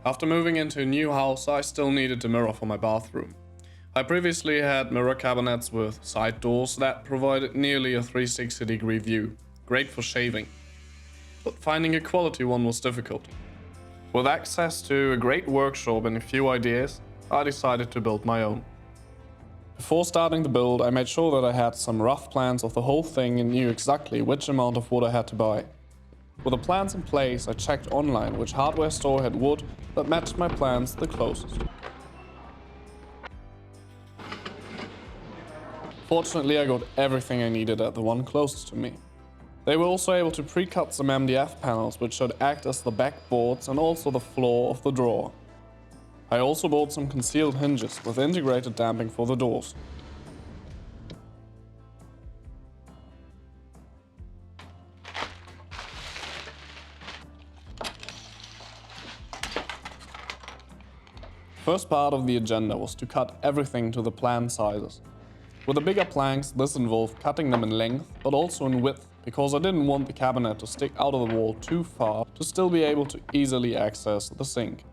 After moving into a new house, I still needed a mirror for my bathroom. I previously had mirror cabinets with side doors that provided nearly a 360-degree view, great for shaving. But finding a quality one was difficult. With access to a great workshop and a few ideas, I decided to build my own. Before starting the build, I made sure that I had some rough plans of the whole thing and knew exactly which amount of wood I had to buy. With the plans in place, I checked online which hardware store had wood that matched my plans the closest. Fortunately, I got everything I needed at the one closest to me. They were also able to pre-cut some MDF panels which should act as the backboards and also the floor of the drawer. I also bought some concealed hinges with integrated damping for the doors. First part of the agenda was to cut everything to the planned sizes. With the bigger planks, this involved cutting them in length, but also in width, because I didn't want the cabinet to stick out of the wall too far to still be able to easily access the sink.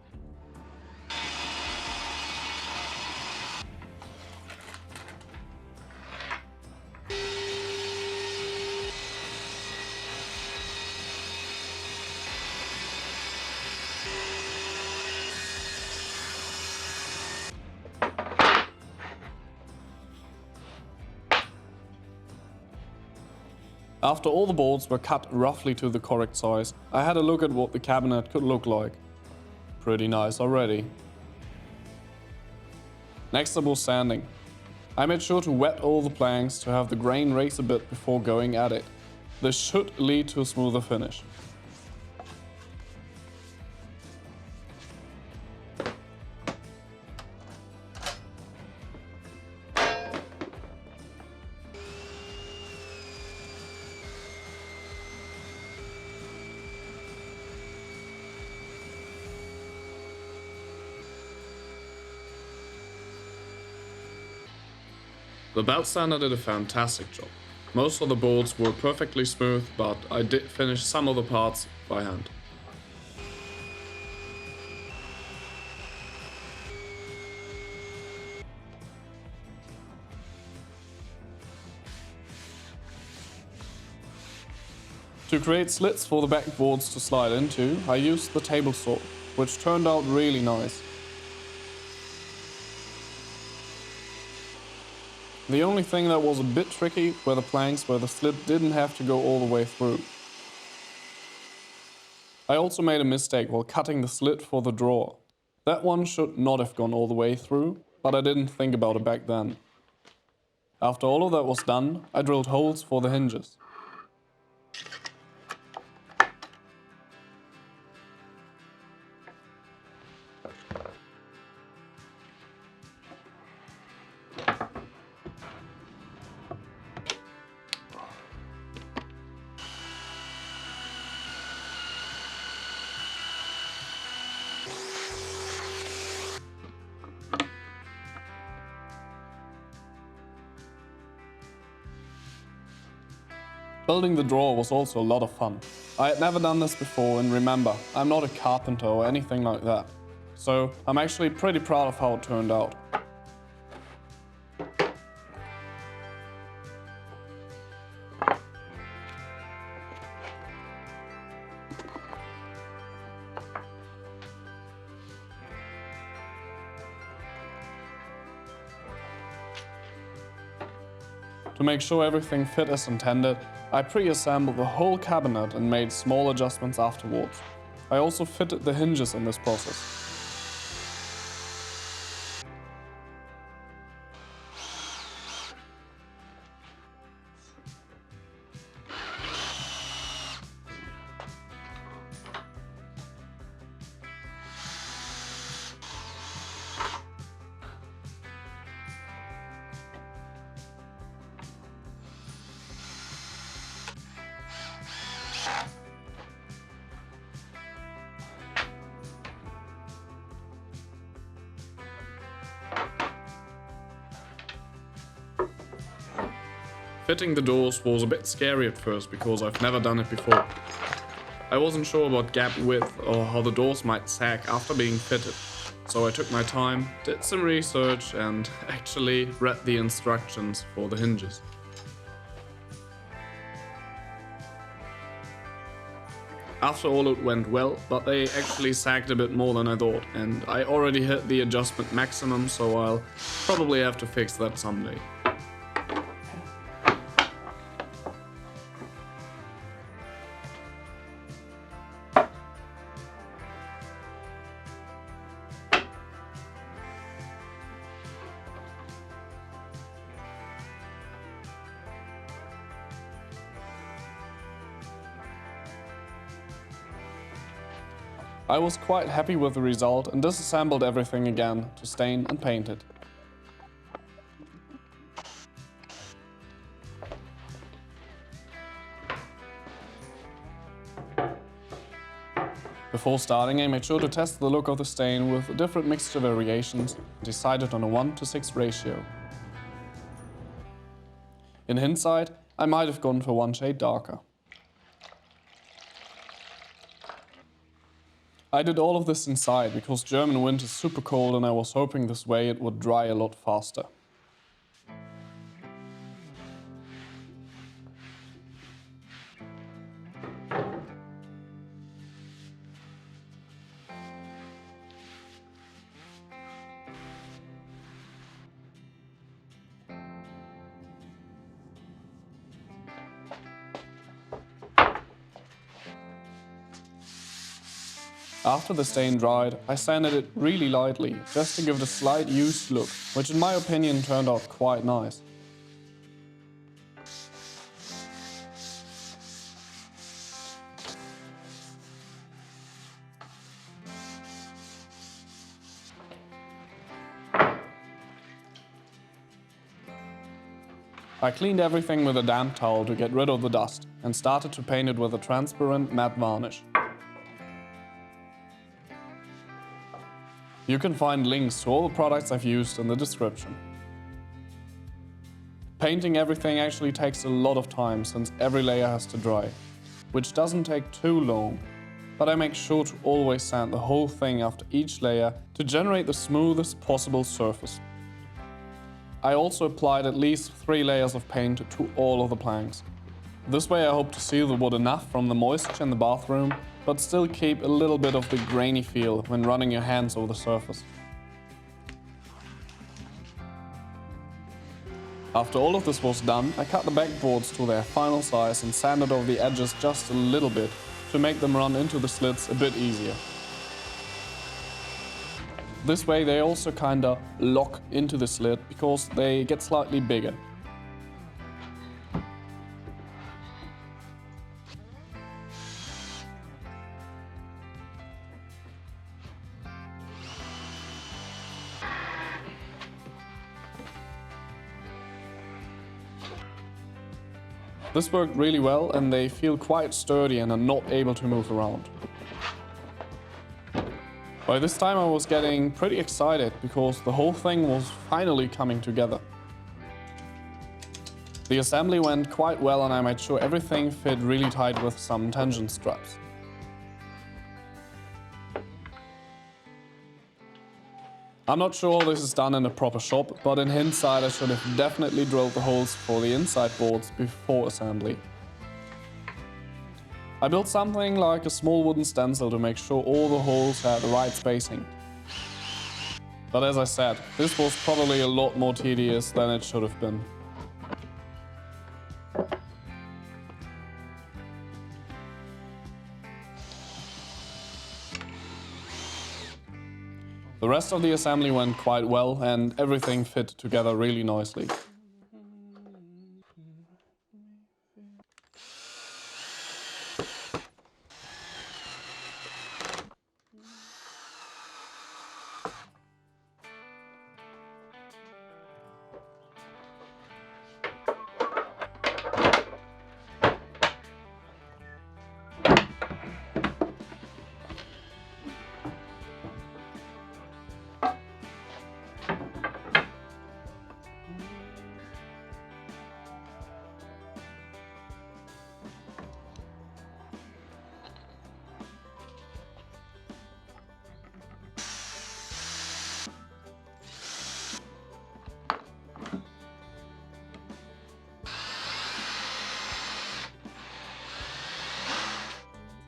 After all the boards were cut roughly to the correct size, I had a look at what the cabinet could look like. Pretty nice already. Next up was sanding. I made sure to wet all the planks to have the grain raise a bit before going at it. This should lead to a smoother finish. The belt sander did a fantastic job. Most of the boards were perfectly smooth, but I did finish some of the parts by hand. To create slits for the backboards to slide into, I used the table saw, which turned out really nice. The only thing that was a bit tricky were the planks where the slit didn't have to go all the way through. I also made a mistake while cutting the slit for the drawer. That one should not have gone all the way through, but I didn't think about it back then. After all of that was done, I drilled holes for the hinges. Building the drawer was also a lot of fun. I had never done this before, and remember, I'm not a carpenter or anything like that. So I'm actually pretty proud of how it turned out. To make sure everything fit as intended, I pre-assembled the whole cabinet and made small adjustments afterwards. I also fitted the hinges in this process. Fitting the doors was a bit scary at first because I've never done it before. I wasn't sure about gap width or how the doors might sag after being fitted, so I took my time, did some research and actually read the instructions for the hinges. After all, it went well, but they actually sagged a bit more than I thought, and I already hit the adjustment maximum, so I'll probably have to fix that someday. I was quite happy with the result and disassembled everything again to stain and paint it. Before starting, I made sure to test the look of the stain with different mixture variations and decided on a 1:6 ratio. In hindsight, I might have gone for one shade darker. I did all of this inside because German wind is super cold and I was hoping this way it would dry a lot faster. After the stain dried, I sanded it really lightly, just to give it a slight used look, which in my opinion turned out quite nice. I cleaned everything with a damp towel to get rid of the dust and started to paint it with a transparent matte varnish. You can find links to all the products I've used in the description. Painting everything actually takes a lot of time since every layer has to dry, which doesn't take too long, but I make sure to always sand the whole thing after each layer to generate the smoothest possible surface. I also applied at least 3 layers of paint to all of the planks. This way I hope to seal the wood enough from the moisture in the bathroom, but still keep a little bit of the grainy feel when running your hands over the surface. After all of this was done, I cut the backboards to their final size and sanded over the edges just a little bit to make them run into the slits a bit easier. This way they also kinda lock into the slit because they get slightly bigger. This worked really well and they feel quite sturdy and are not able to move around. By this time I was getting pretty excited because the whole thing was finally coming together. The assembly went quite well and I made sure everything fit really tight with some tension straps. I'm not sure how this is done in a proper shop, but in hindsight I should have definitely drilled the holes for the inside boards before assembly. I built something like a small wooden stencil to make sure all the holes had the right spacing. But as I said, this was probably a lot more tedious than it should have been. The rest of the assembly went quite well and everything fit together really nicely.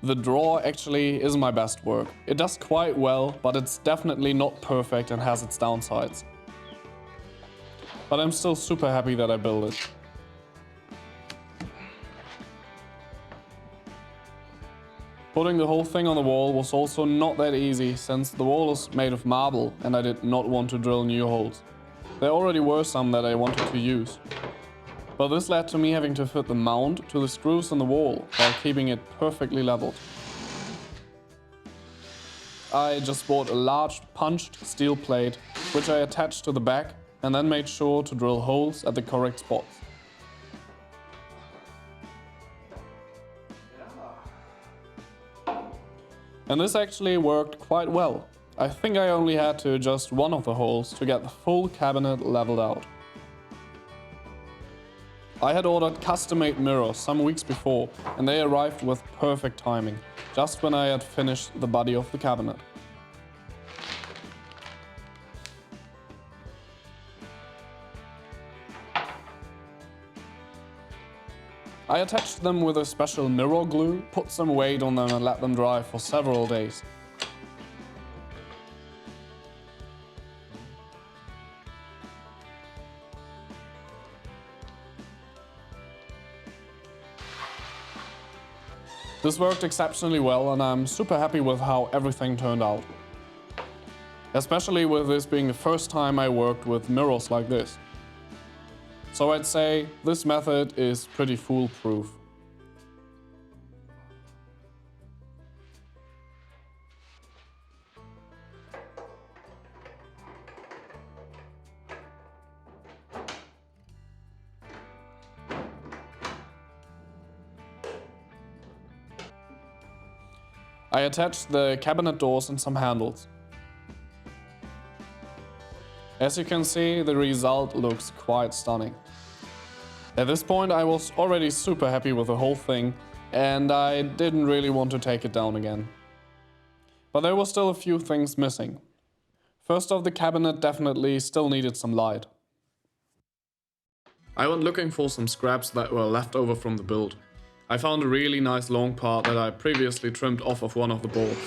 The drawer actually is my best work. It does quite well, but it's definitely not perfect and has its downsides. But I'm still super happy that I built it. Putting the whole thing on the wall was also not that easy, since the wall is made of marble and I did not want to drill new holes. There already were some that I wanted to use. But this led to me having to fit the mount to the screws in the wall while keeping it perfectly leveled. I just bought a large punched steel plate, which I attached to the back and then made sure to drill holes at the correct spots. And this actually worked quite well. I think I only had to adjust one of the holes to get the full cabinet leveled out. I had ordered custom-made mirrors some weeks before, and they arrived with perfect timing, just when I had finished the body of the cabinet. I attached them with a special mirror glue, put some weight on them and let them dry for several days. This worked exceptionally well and I'm super happy with how everything turned out. Especially with this being the first time I worked with mirrors like this. So I'd say this method is pretty foolproof. I attached the cabinet doors and some handles. As you can see, the result looks quite stunning. At this point I was already super happy with the whole thing and I didn't really want to take it down again. But there were still a few things missing. First off, the cabinet definitely still needed some light. I went looking for some scraps that were left over from the build. I found a really nice long part that I previously trimmed off of one of the boards.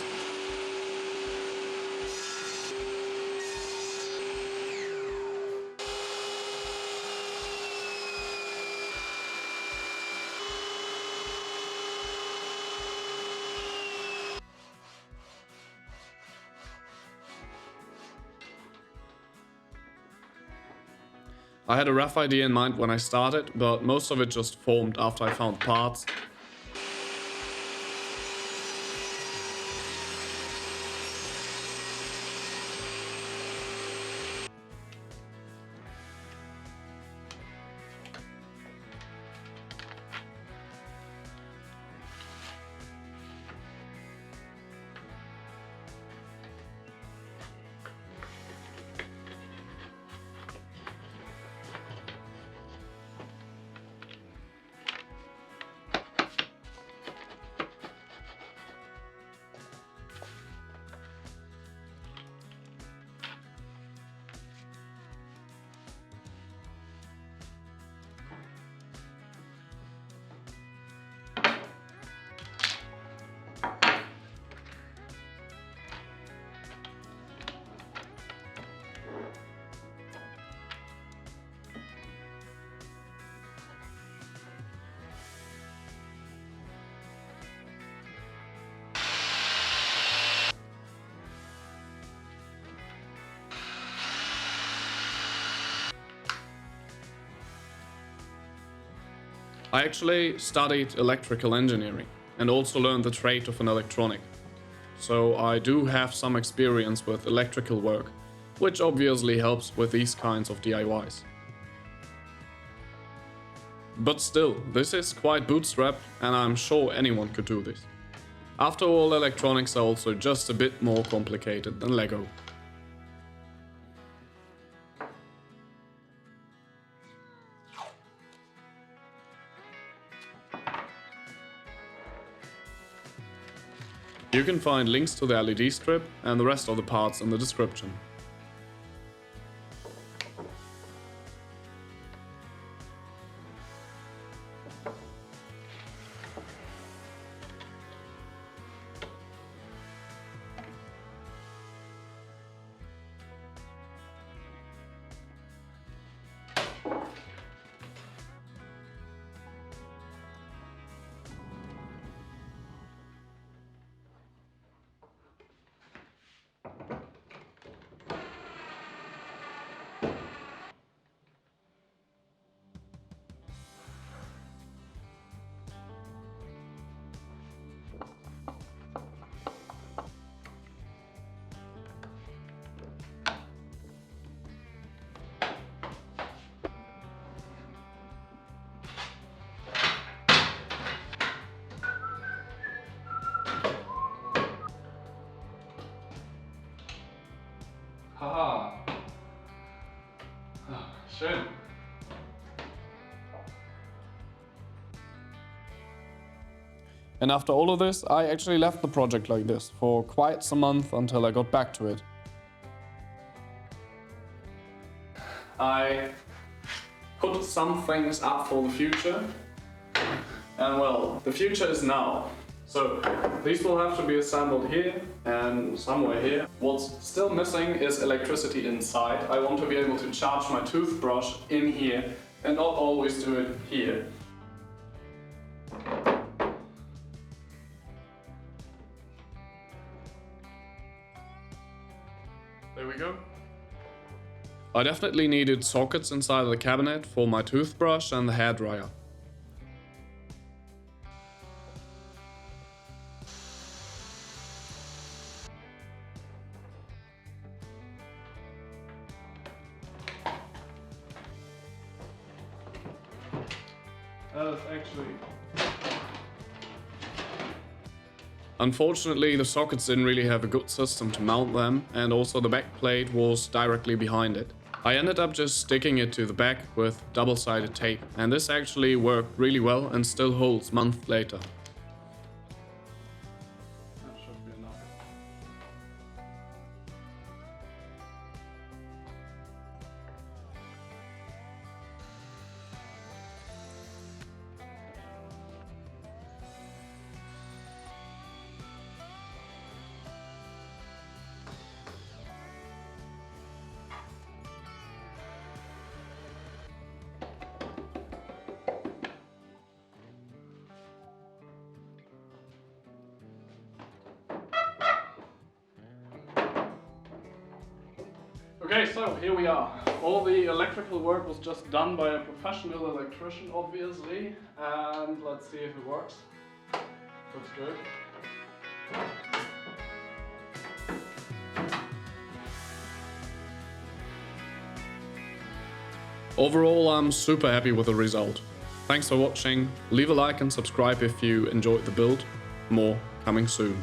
I had a rough idea in mind when I started, but most of it just formed after I found parts. I actually studied electrical engineering and also learned the trade of an electronic. So I do have some experience with electrical work, which obviously helps with these kinds of DIYs. But still, this is quite bootstrapped and I'm sure anyone could do this. After all, electronics are also just a bit more complicated than Lego. You can find links to the LED strip and the rest of the parts in the description. Haha. Schön. And after all of this, I actually left the project like this for quite some months until I got back to it. I put some things up for the future, and well, the future is now. So these will have to be assembled here and somewhere here. What's still missing is electricity inside. I want to be able to charge my toothbrush in here and not always do it here. There we go. I definitely needed sockets inside of the cabinet for my toothbrush and the hairdryer. Unfortunately, the sockets didn't really have a good system to mount them, and also the back plate was directly behind it. I ended up just sticking it to the back with double-sided tape, and this actually worked really well and still holds months later. That should be enough. Okay, so here we are. All the electrical work was just done by a professional electrician, obviously, and let's see if it works. Looks good. Overall, I'm super happy with the result. Thanks for watching. Leave a like and subscribe if you enjoyed the build. More coming soon.